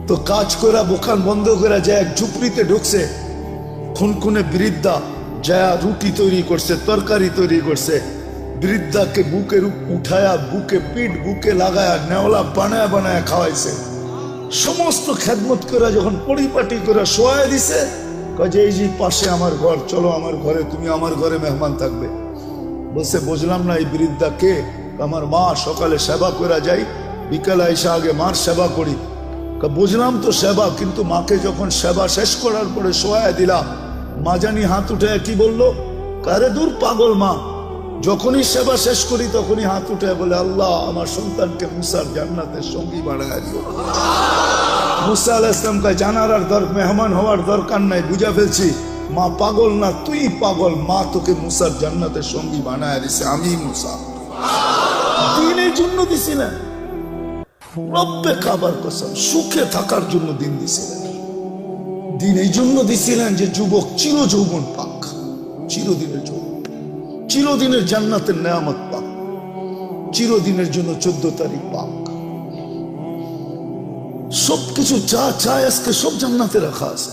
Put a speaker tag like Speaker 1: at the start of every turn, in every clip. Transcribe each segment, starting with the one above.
Speaker 1: তো কাজ করে দোকান বন্ধ করে যায় এক ঝুপড়িতে ঢুকছে, খুনখুনে বৃদ্ধা যায় রুটি তৈরি করছে, তরকারি তৈরি করছে, বৃদ্ধাকে বুকের উঠায়া বুকে পিঠ বুকে লাগায়া নেওলা বানায় বানায় খাওয়াইছে, সমস্ত খেদমত করে যখন পরিপাটি করে শোয়াই দিছে, কাজে এই যে পাশে আমার ঘর, চলো আমার ঘরে, তুমি আমার ঘরে মেহমান থাকবে। বলছে বুঝলাম না এই বৃদ্ধা কে? আমার মা, সকালে সেবা করে যাই, বিকালে এসে আগে মার সেবা করি। বুঝলাম তো সেবা, কিন্তু মাকে যখন সেবা শেষ করার পরে শোয়া দিলাম, মা জানি হাত উঠে কি বললো, কারে দূর পাগল মা, যখনই সেবা শেষ করি তখনই হাত উঠে বলে আল্লাহ আমার সন্তানকে মুসার জান্নাতের সঙ্গী বানায় দিও। মুসা আলাইহিস সালাম কে জানার আর মেহমান হওয়ার দরকার নাই, বুঝা ফেলছি মা পাগল না, তুই পাগল, মা তোকে মুসার জান্নাতের সঙ্গী বানায় দিছে, আমি মুসা। দিনের জন্য দিছিলেন, রব্বে কাবার কসম, সুখে থাকার জন্য দিন দিছিলেন। দিন এই জন্য দিছিলেন যে যুবক চির যৌবন পাক, চিরদিনের জন্য, চিরদিনের জান্নাতের নেয়ামত পাক, চিরদিনের জন্য 14 তারিখ পাক। সবকিছু যা চায় আজকে সব জান্নাতে রাখা আছে।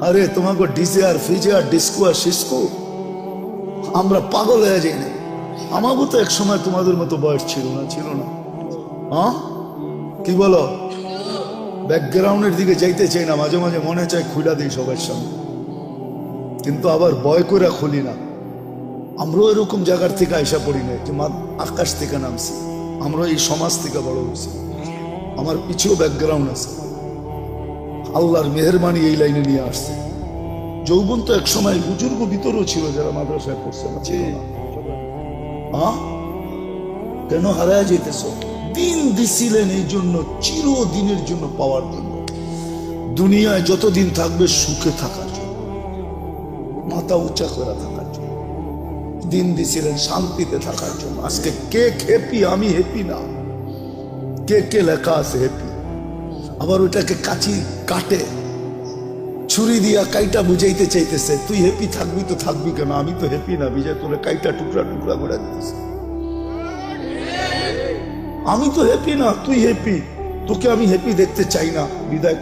Speaker 1: আরে তোমাকে ডিজে আর ফিজে আর ডিস্কো আর সিস্কো আমরা পাগল হয়ে যাই না। আমারও তো এক সময় তোমাদের মতো বয়স ছিল না, ছিল না? হ্যাঁ কি বলো? ব্যাকগ্রাউন্ডের দিকে যাইতে চাই না, মাঝে মাঝে মনে চায় খুলে দিই সবার সামনে, কিন্তু আবার ভয় করে খুলি না। আমরাও এরকম জায়গার থেকে আইসা পড়ি না যে আকাশ থেকে নামছি, আমরা এই সমাজ থেকে বড় হয়েছি। আমার পিছুও ব্যাকগ্রাউন্ড আছে, আল্লাহর মেহেরবানি এই লাইনে নিয়ে আসছে। যৌবন তো এক সময় বুজুর্গ ভিতরেও ছিল যারা মাদ্রাসায় পড়ছে না, ছিল না? হ্যাঁ কেন হারায় যেতেছ? দিন দিছিলেন এই জন্য, চিরদিনের জন্য পাওয়ার জন্য, দুনিয়ায় যতদিন থাকবে সুখে থাকার জন্য, মাথা উঁচা করে থাকার জন্য দিন দিছিলেন, শান্তিতে থাকার জন্য। আজকে কে হ্যাপি? আমি হ্যাপি না। কে লেখা আছে হ্যাপি, আবার ওইটাকে কাচি কাটে ছুরি দিয়া কাইটা বুঝাইতে চাইতেছে, তুই হ্যাপি থাকবি তো থাকবি কেন, আমি তো হ্যাপি না, বিজয় তোরে কাইটা টুকরা টুকরা করে দিতেছে। আমি তো হ্যাপি না, তুই হ্যাপি, তোকে আমি হ্যাপি দেখতে চাই না, বিদায়।